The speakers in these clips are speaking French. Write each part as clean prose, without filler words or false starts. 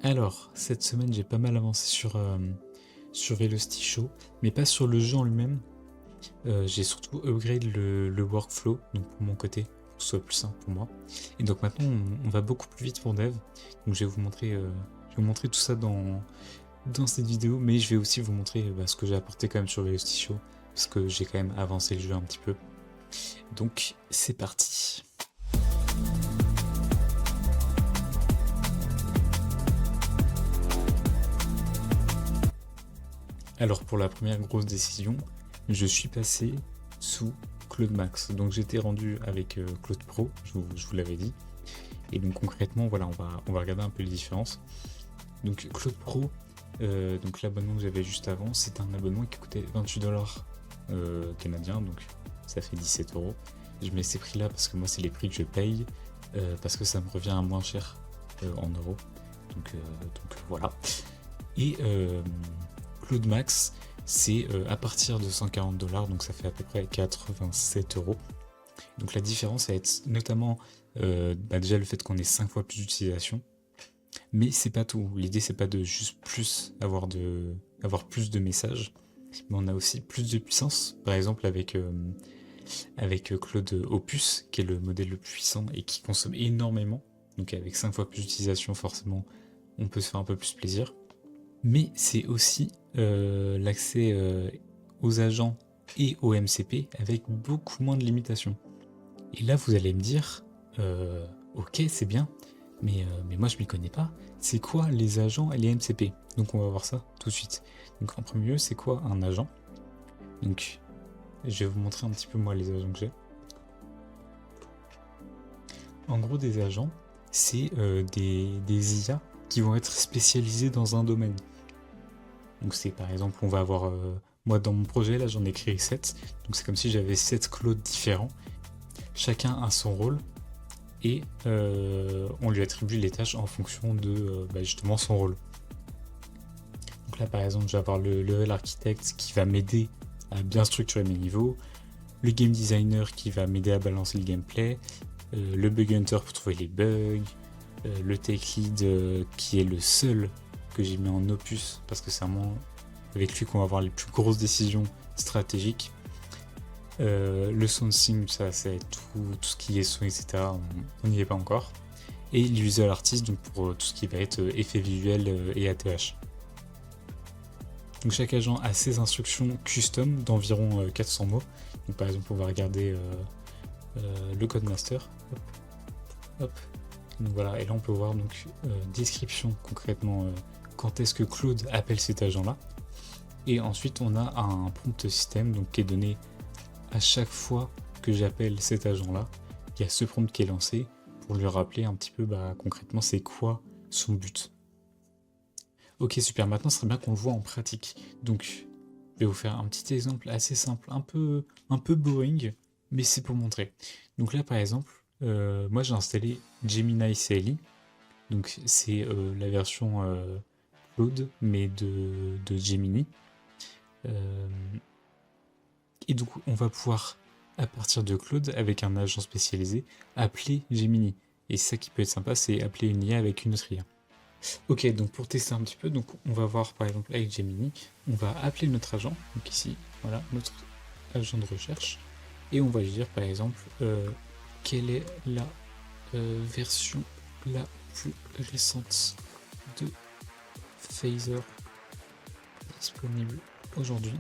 Alors, cette semaine, j'ai pas mal avancé sur Velocity Show, mais pas sur le jeu en lui-même. J'ai surtout upgrade le workflow, donc pour mon côté, pour que ce soit plus simple pour moi. Et donc maintenant, on va beaucoup plus vite pour Dev. Donc je vais vous montrer tout ça dans cette vidéo, mais je vais aussi vous montrer ce que j'ai apporté quand même sur Velocity Show, parce que j'ai quand même avancé le jeu un petit peu. Donc c'est parti. Alors pour la première grosse décision, je suis passé sous Claude Max. Donc j'étais rendu avec Claude Pro, je vous l'avais dit. Et donc concrètement, voilà, on va regarder un peu les différences. Donc Claude Pro, donc l'abonnement que j'avais juste avant, c'est un abonnement qui coûtait 28$ canadiens, donc ça fait 17€. Je mets ces prix là parce que moi c'est les prix que je paye, parce que ça me revient à moins cher en euros. Donc voilà. Et Claude Max, c'est à partir de 140$, donc ça fait à peu près 87€. Donc la différence va être notamment déjà le fait qu'on ait 5 fois plus d'utilisation, mais c'est pas tout. L'idée c'est pas de juste avoir plus de messages, mais on a aussi plus de puissance. Par exemple avec Claude Opus, qui est le modèle le plus puissant et qui consomme énormément. Donc avec 5 fois plus d'utilisation, forcément, on peut se faire un peu plus plaisir. Mais c'est aussi l'accès aux agents et au MCP avec beaucoup moins de limitations. Et là, vous allez me dire, ok, c'est bien, mais moi je m'y connais pas. C'est quoi les agents et les MCP? Donc on va voir ça tout de suite. Donc en premier lieu, c'est quoi un agent? Donc je vais vous montrer un petit peu moi les agents que j'ai. En gros, des agents, c'est des IA qui vont être spécialisés dans un domaine. Donc c'est par exemple, on va avoir, moi dans mon projet là j'en ai créé 7, donc c'est comme si j'avais 7 Claude différents, chacun a son rôle, et on lui attribue les tâches en fonction de justement son rôle. Donc là par exemple je vais avoir le level architect qui va m'aider à bien structurer mes niveaux, le game designer qui va m'aider à balancer le gameplay, le bug hunter pour trouver les bugs, le tech lead qui est le seul que j'ai mis en opus parce que c'est vraiment avec lui qu'on va avoir les plus grosses décisions stratégiques. Le sourcing, ça c'est tout ce qui est son, etc. On n'y est pas encore. Et l'user artist, donc pour tout ce qui va être effet visuel et ATH. Donc chaque agent a ses instructions custom d'environ 400 mots. Donc par exemple on va regarder le codemaster. Hop. Donc voilà, et là on peut voir donc description concrètement quand est-ce que Claude appelle cet agent-là. Et ensuite on a un prompt système donc qui est donné à chaque fois que j'appelle cet agent-là. Il y a ce prompt qui est lancé pour lui rappeler un petit peu concrètement c'est quoi son but. Ok super, maintenant ce serait bien qu'on le voit en pratique. Donc je vais vous faire un petit exemple assez simple, un peu boring, mais c'est pour montrer. Donc là par exemple, moi j'ai installé Gemini CLI, donc c'est la version Claude mais de Gemini. Et donc on va pouvoir, à partir de Claude, avec un agent spécialisé, appeler Gemini. Et ça qui peut être sympa, c'est appeler une IA avec une autre IA. Ok, donc pour tester un petit peu, donc on va voir par exemple avec Gemini, on va appeler notre agent, donc ici, voilà, notre agent de recherche, et on va lui dire par exemple quelle est la version la plus récente de Phaser disponible aujourd'hui.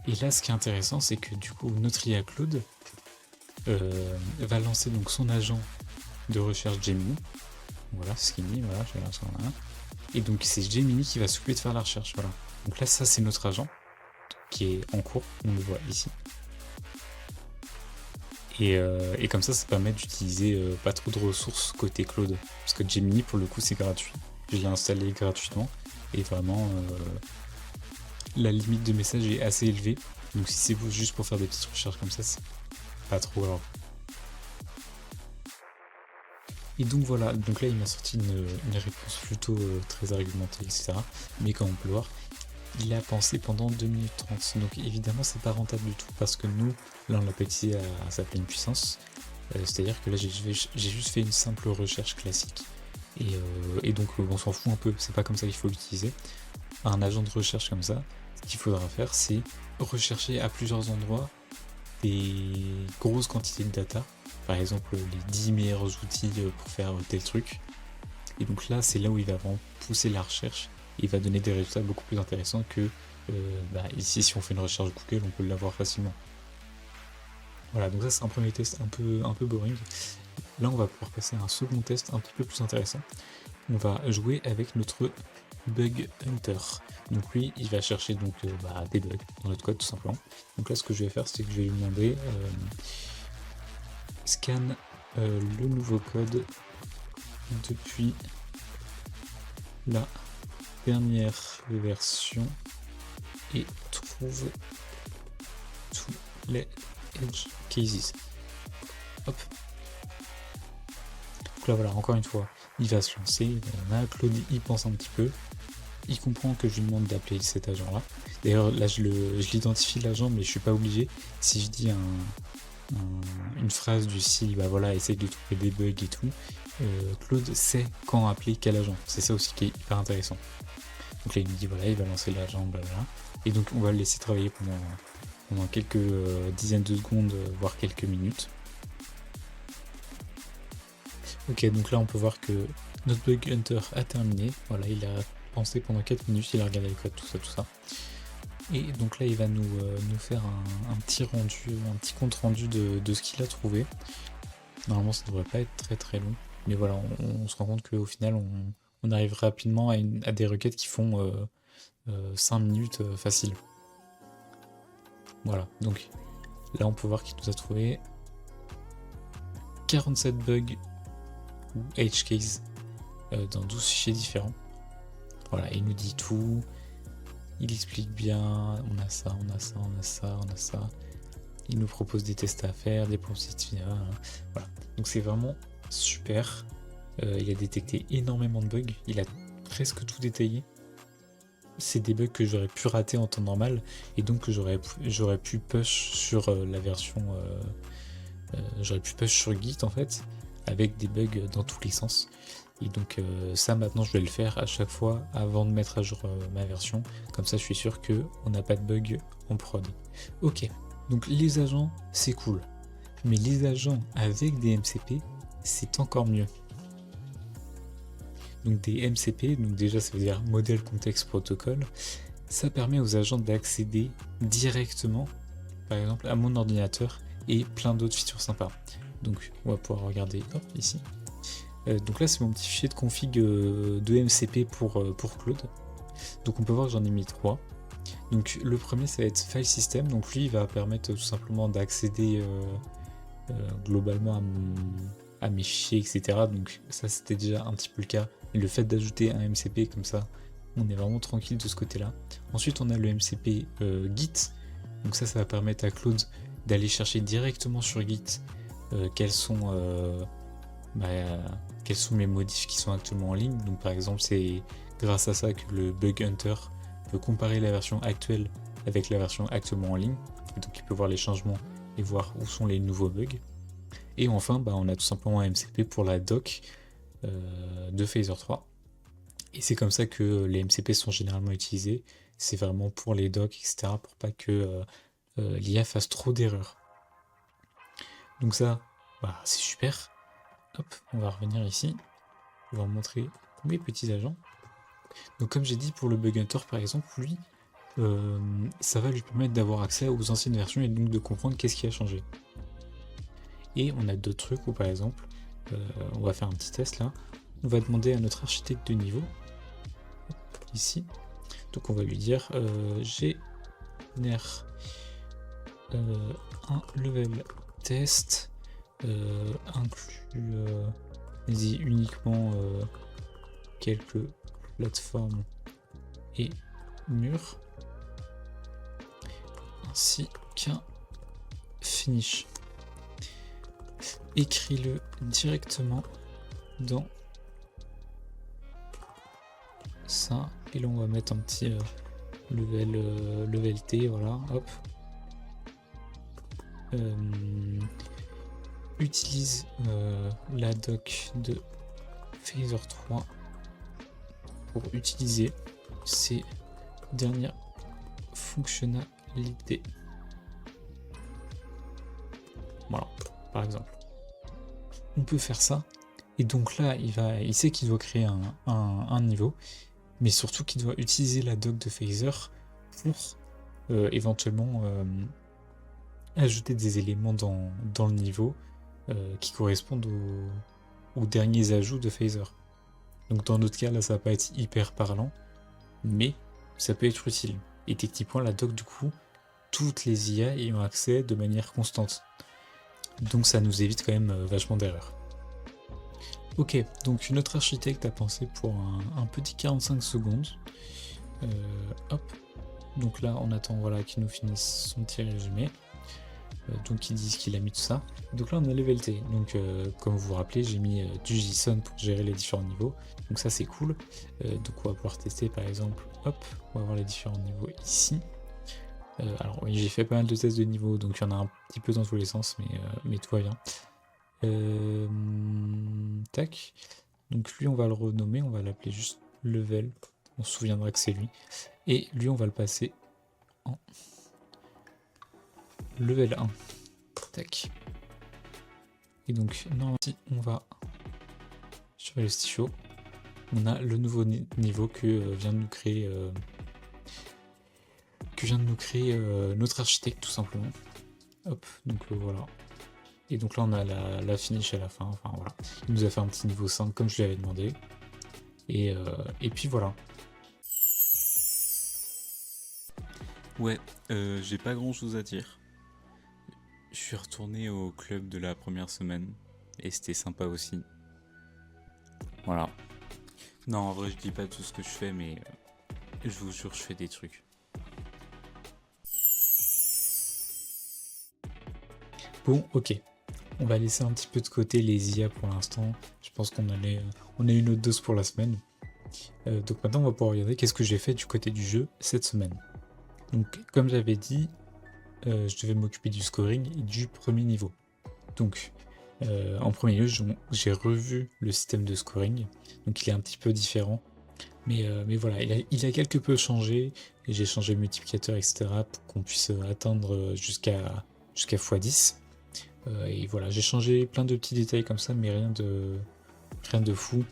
Et là, ce qui est intéressant, c'est que du coup, notre IA Claude va lancer donc son agent de recherche Gemini. Voilà, c'est ce qu'il me dit, voilà, je vais lancer un. Et donc, c'est Gemini qui va s'occuper de faire la recherche, voilà. Donc là, ça, c'est notre agent qui est en cours, on le voit ici. Et comme ça permet d'utiliser pas trop de ressources côté Claude. Parce que Gemini, pour le coup, c'est gratuit. Je l'ai installé gratuitement. Et vraiment, la limite de message est assez élevée. Donc si c'est juste pour faire des petites recherches comme ça, c'est pas trop grave. Et donc voilà, donc là il m'a sorti une réponse plutôt très argumentée, etc. Mais comme on peut le voir, il a pensé pendant 2 minutes 30. Donc évidemment c'est pas rentable du tout parce que nous, là on l'a pas utilisé à sa pleine puissance. C'est-à-dire que là j'ai juste fait une simple recherche classique. Et donc on s'en fout un peu, c'est pas comme ça qu'il faut l'utiliser. Un agent de recherche comme ça, ce qu'il faudra faire, c'est rechercher à plusieurs endroits des grosses quantités de data, par exemple les 10 meilleurs outils pour faire tel truc. Et donc là, c'est là où il va vraiment pousser la recherche et il va donner des résultats beaucoup plus intéressants que ici, si on fait une recherche Google, on peut l'avoir facilement. Voilà, donc ça c'est un premier test un peu boring. Là, on va pouvoir passer à un second test un petit peu plus intéressant. On va jouer avec notre Bug Hunter. Donc lui, il va chercher donc, des bugs dans notre code tout simplement. Donc là, ce que je vais faire, c'est que je vais lui demander scan le nouveau code depuis la dernière version et trouve tous les edge cases. Hop. Donc là voilà, encore une fois, il va se lancer, Claude il pense un petit peu, il comprend que je lui demande d'appeler cet agent là. D'ailleurs là je l'identifie l'agent, mais je suis pas obligé. Si je dis une phrase du style bah voilà, essaye de trouver des bugs et tout, Claude sait quand appeler quel agent. C'est ça aussi qui est hyper intéressant. Donc là il me dit voilà, il va lancer l'agent, blablabla. Et donc on va le laisser travailler pendant quelques dizaines de secondes, voire quelques minutes. Ok, donc là on peut voir que notre bug hunter a terminé. Voilà, il a pensé pendant 4 minutes, il a regardé le code, tout ça. Et donc là il va nous faire un petit rendu, un petit compte rendu de ce qu'il a trouvé. Normalement ça devrait pas être très très long. Mais voilà, on se rend compte qu'au final on arrive rapidement à des requêtes qui font 5 minutes facile. Voilà, donc là on peut voir qu'il nous a trouvé 47 bugs ou edge cases dans 12 fichiers différents. Voilà, il nous dit tout, il explique bien, on a ça. Il nous propose des tests à faire, des prompts, voilà. Donc c'est vraiment super. Il a détecté énormément de bugs, il a presque tout détaillé. C'est des bugs que j'aurais pu rater en temps normal et donc que j'aurais pu push sur la version j'aurais pu push sur Git en fait, avec des bugs dans tous les sens. Et donc ça maintenant je vais le faire à chaque fois avant de mettre à jour ma version, comme ça je suis sûr que on n'a pas de bug en prod. Ok, donc les agents c'est cool, mais les agents avec des MCP c'est encore mieux. Donc des MCP, donc déjà ça veut dire Model Context Protocol, ça permet aux agents d'accéder directement, par exemple à mon ordinateur et plein d'autres features sympas. Donc on va pouvoir regarder hop, ici. Donc là c'est mon petit fichier de config de MCP pour Claude. Donc on peut voir que j'en ai mis 3. Donc le premier ça va être File System, donc lui il va permettre tout simplement d'accéder globalement à mes fichiers, etc. Donc ça c'était déjà un petit peu le cas. Et le fait d'ajouter un MCP comme ça, on est vraiment tranquille de ce côté-là. Ensuite on a le MCP Git, donc ça va permettre à Claude d'aller chercher directement sur Git quels sont mes modifs qui sont actuellement en ligne. Donc par exemple c'est grâce à ça que le Bug Hunter peut comparer la version actuelle avec la version actuellement en ligne. Et donc il peut voir les changements et voir où sont les nouveaux bugs. Et enfin on a tout simplement un MCP pour la doc de Phaser 3. Et c'est comme ça que les MCP sont généralement utilisés. C'est vraiment pour les docs, etc. pour pas que l'IA fasse trop d'erreurs. Donc ça, c'est super. Hop, on va revenir ici. On va vous montrer mes petits agents. Donc comme j'ai dit pour le Bug Hunter par exemple, lui, ça va lui permettre d'avoir accès aux anciennes versions et donc de comprendre qu'est-ce qui a changé. Et on a d'autres trucs où par exemple, on va faire un petit test là. On va demander à notre architecte de niveau, ici. Donc on va lui dire génère un level test inclut uniquement quelques plateformes et murs ainsi qu'un finish. Écris-le directement dans ça et là on va mettre un petit level T, voilà, hop. Utilise la doc de Phaser 3 pour utiliser ces dernières fonctionnalités. Voilà, par exemple. On peut faire ça. Et donc là, il sait qu'il doit créer un niveau, mais surtout qu'il doit utiliser la doc de Phaser pour éventuellement ajouter des éléments dans le niveau qui correspondent aux derniers ajouts de Phaser. Donc dans notre cas, là, ça va pas être hyper parlant, mais ça peut être utile. Et techniquement, la doc, du coup, toutes les IA y ont accès de manière constante. Donc ça nous évite quand même vachement d'erreurs. Ok, donc notre architecte a pensé pour un petit 45 secondes. Hop. Donc là, on attend voilà, qu'il nous finisse son petit résumé. Donc ils disent qu'il a mis tout ça. Donc là, on a level T. Donc comme vous vous rappelez, j'ai mis du JSON pour gérer les différents niveaux. Donc ça, c'est cool. Donc on va pouvoir tester par exemple. Hop, on va voir les différents niveaux ici. Alors oui, j'ai fait pas mal de tests de niveau, donc il y en a un petit peu dans tous les sens, mais tout va bien. Tac. Donc lui, on va le renommer, on va l'appeler juste level. On se souviendra que c'est lui. Et lui, on va le passer en level 1. Tac. Et donc, normalement, si on va sur le stylo, on a le nouveau niveau que vient de nous créer notre architecte, tout simplement. Hop, donc voilà. Et donc là, on a la finish à la fin. Enfin voilà. Il nous a fait un petit niveau 5 comme je lui avais demandé. Et puis voilà. Ouais, j'ai pas grand chose à dire. Je suis retourné au club de la première semaine et c'était sympa aussi. Voilà. Non, en vrai, je dis pas tout ce que je fais, mais je vous jure, je fais des trucs. Bon, ok. On va laisser un petit peu de côté les IA pour l'instant. Je pense qu'on a une autre dose pour la semaine. Donc maintenant, on va pouvoir regarder qu'est-ce que j'ai fait du côté du jeu cette semaine. Donc, comme j'avais dit, je devais m'occuper du scoring et du premier niveau. Donc, en premier lieu, j'ai revu le système de scoring. Donc, il est un petit peu différent. Mais voilà, il a quelque peu changé. Et j'ai changé le multiplicateur, etc. pour qu'on puisse atteindre jusqu'à x10. Et voilà, j'ai changé plein de petits détails comme ça, mais rien de fou.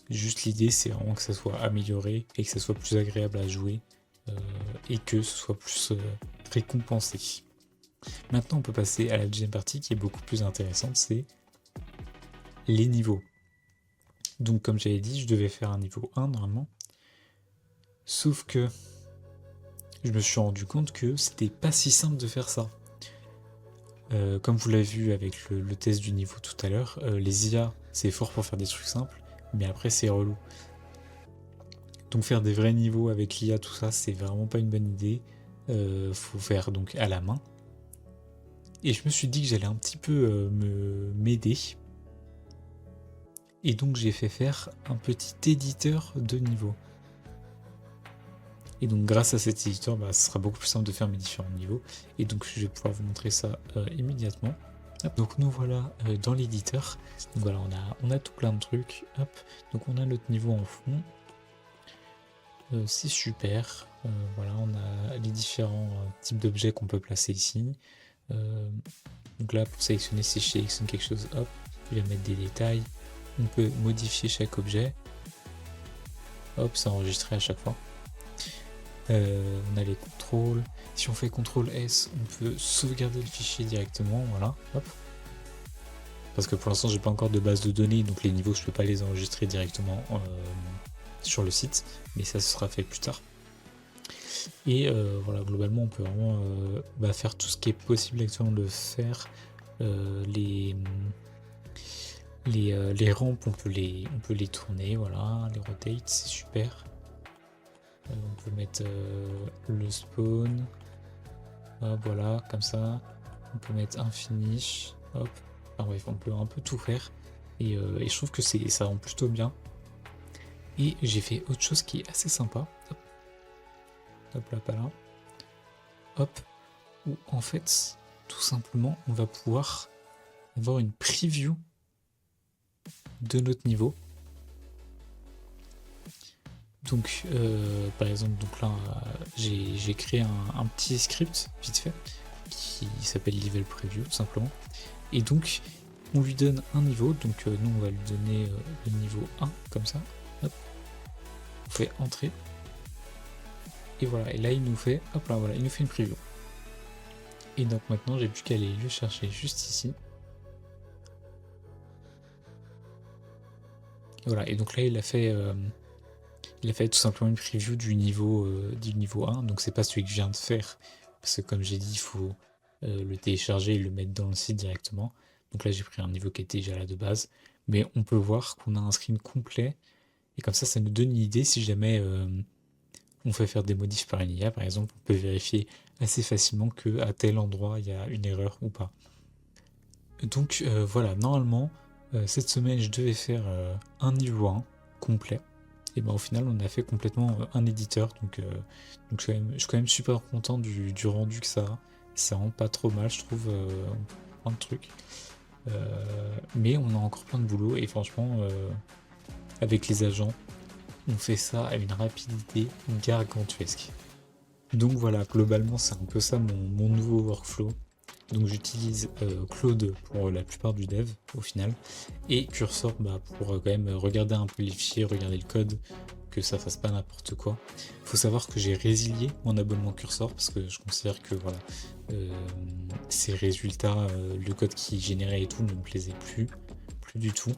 Juste l'idée, c'est vraiment que ça soit amélioré et que ça soit plus agréable à jouer et que ce soit plus récompensé. Maintenant, on peut passer à la deuxième partie qui est beaucoup plus intéressante, c'est les niveaux. Donc, comme j'avais dit, je devais faire un niveau 1 normalement. Sauf que je me suis rendu compte que c'était pas si simple de faire ça. Comme vous l'avez vu avec le test du niveau tout à l'heure, les IA, c'est fort pour faire des trucs simples, mais après, c'est relou. Donc faire des vrais niveaux avec l'IA, tout ça, c'est vraiment pas une bonne idée. Faut faire donc à la main. Et je me suis dit que j'allais un petit peu m'aider. Et donc j'ai fait faire un petit éditeur de niveau. Et donc grâce à cet éditeur, ce sera beaucoup plus simple de faire mes différents niveaux. Et donc je vais pouvoir vous montrer ça immédiatement. Hop, donc nous voilà dans l'éditeur. Donc voilà, on a tout plein de trucs. Hop, donc on a notre niveau en fond. C'est super. Voilà, on a les différents types d'objets qu'on peut placer ici. Donc là, pour sélectionner, si je sélectionne quelque chose, hop, je vais mettre des détails. On peut modifier chaque objet. Hop, c'est enregistré à chaque fois. On a les contrôles. Si on fait CTRL S, on peut sauvegarder le fichier directement. Voilà, hop. Parce que pour l'instant, j'ai pas encore de base de données, donc les niveaux, je peux pas les enregistrer directement sur le site, mais ça sera fait plus tard. Et voilà, globalement, on peut vraiment faire tout ce qui est possible actuellement de faire. Les rampes, on peut les tourner, voilà, les rotate, c'est super. On peut mettre le spawn, hop, voilà, comme ça. On peut mettre un finish, hop. Enfin bref, on peut un peu tout faire. Et je trouve que ça rend plutôt bien. Et j'ai fait autre chose qui est assez sympa. Hop, hop là, pas là. Hop, où en fait, tout simplement, on va pouvoir avoir une preview de notre niveau. Donc par exemple, donc là j'ai créé un petit script vite fait qui s'appelle Level Preview tout simplement. Et donc on lui donne un niveau, donc nous on va lui donner le niveau 1 comme ça. Hop. On fait entrer. Et voilà, et là il nous fait, hop là voilà, il nous fait une preview. Et donc maintenant j'ai plus qu'à aller le chercher juste ici. Et voilà, et donc là il a fait tout simplement une preview du niveau 1, donc c'est pas celui que je viens de faire, parce que comme j'ai dit, il faut le télécharger et le mettre dans le site directement. Donc là j'ai pris un niveau qui était déjà là de base, mais on peut voir qu'on a un screen complet, et comme ça nous donne une idée si jamais on fait faire des modifs par une IA, par exemple, on peut vérifier assez facilement qu'à tel endroit il y a une erreur ou pas. Donc voilà, normalement, cette semaine je devais faire un niveau 1 complet. Et ben au final on a fait complètement un éditeur, donc je suis quand même super content du rendu que ça a. C'est vraiment pas trop mal je trouve, plein de trucs. Mais on a encore plein de boulot et franchement avec les agents on fait ça à une rapidité gargantuesque. Donc voilà, globalement c'est un peu ça mon nouveau workflow. Donc j'utilise Claude pour la plupart du dev au final, et Cursor pour quand même regarder un peu les fichiers, regarder le code, que ça fasse pas n'importe quoi. Il faut savoir que j'ai résilié mon abonnement Cursor parce que je considère que voilà, ces résultats, le code qui générait et tout ne me plaisait plus du tout.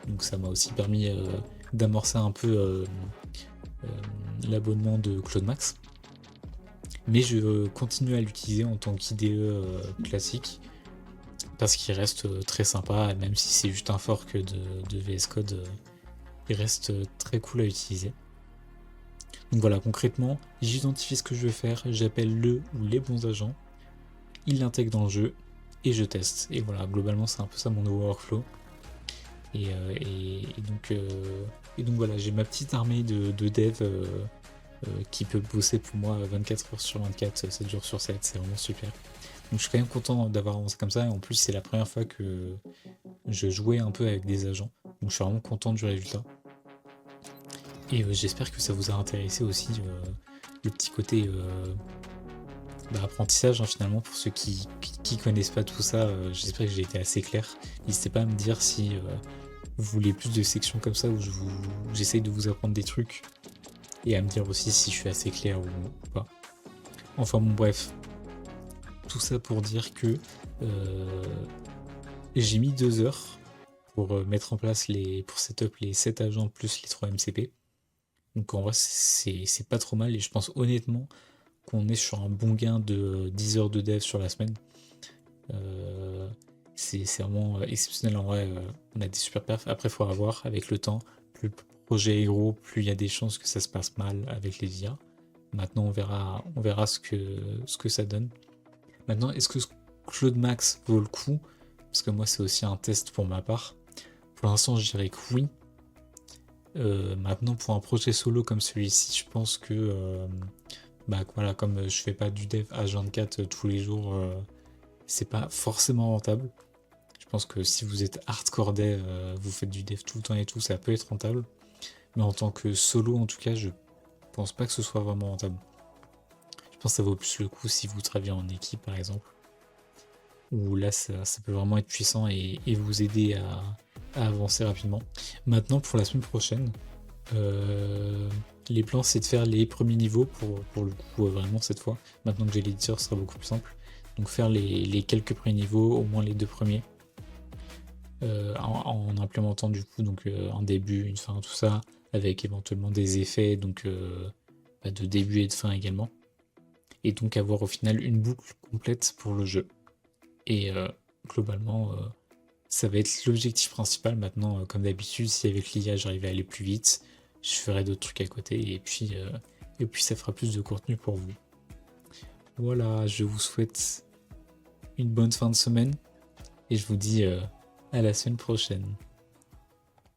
Donc ça m'a aussi permis d'amorcer un peu l'abonnement de Claude Max. Mais je continue à l'utiliser en tant qu'IDE classique parce qu'il reste très sympa, même si c'est juste un fork de VS Code, il reste très cool à utiliser. Donc voilà, concrètement, j'identifie ce que je veux faire, j'appelle le ou les bons agents, il l'intègre dans le jeu et je teste. Et voilà, globalement c'est un peu ça mon nouveau workflow. Et donc voilà, j'ai ma petite armée de dev qui peut bosser pour moi 24 heures sur 24, 7 jours sur 7, c'est vraiment super. Donc je suis quand même content d'avoir avancé comme ça, et en plus c'est la première fois que je jouais un peu avec des agents, donc je suis vraiment content du résultat. Et j'espère que ça vous a intéressé aussi, le petit côté apprentissage finalement, pour ceux qui connaissent pas tout ça. J'espère que j'ai été assez clair. N'hésitez pas à me dire si vous voulez plus de sections comme ça où j'essaye de vous apprendre des trucs, et à me dire aussi si je suis assez clair ou pas. Enfin bon, bref, tout ça pour dire que j'ai mis 2 heures pour mettre en place pour setup les 7 agents plus les 3 MCP. Donc en vrai c'est pas trop mal, et je pense honnêtement qu'on est sur un bon gain de 10 heures de dev sur la semaine. C'est vraiment exceptionnel en vrai, on a des super perfs. Après il faudra voir avec le temps, plus le projet est gros, plus il y a des chances que ça se passe mal avec les IA. Maintenant on verra ce que ça donne. Maintenant, est-ce que Claude Max vaut le coup? Parce que moi c'est aussi un test pour ma part. Pour l'instant je dirais que oui. Maintenant pour un projet solo comme celui-ci, je pense que voilà, comme je fais pas du dev H24 tous les jours, c'est pas forcément rentable. Je pense que si vous êtes hardcore dev, vous faites du dev tout le temps et tout, ça peut être rentable. Mais en tant que solo, en tout cas, je pense pas que ce soit vraiment rentable. Je pense que ça vaut plus le coup si vous travaillez en équipe, par exemple. Où là, ça peut vraiment être puissant et vous aider à avancer rapidement. Maintenant, pour la semaine prochaine, les plans, c'est de faire les premiers niveaux pour le coup, vraiment cette fois. Maintenant que j'ai l'éditeur, ce sera beaucoup plus simple. Donc faire les quelques premiers niveaux, au moins les 2 premiers. En implémentant du coup donc un début, une fin, tout ça, avec éventuellement des effets donc de début et de fin également. Et donc avoir au final une boucle complète pour le jeu. Et globalement, ça va être l'objectif principal. Maintenant, comme d'habitude, si avec l'IA j'arrivais à aller plus vite, je ferai d'autres trucs à côté, et puis ça fera plus de contenu pour vous. Voilà, je vous souhaite une bonne fin de semaine, et je vous dis à la semaine prochaine.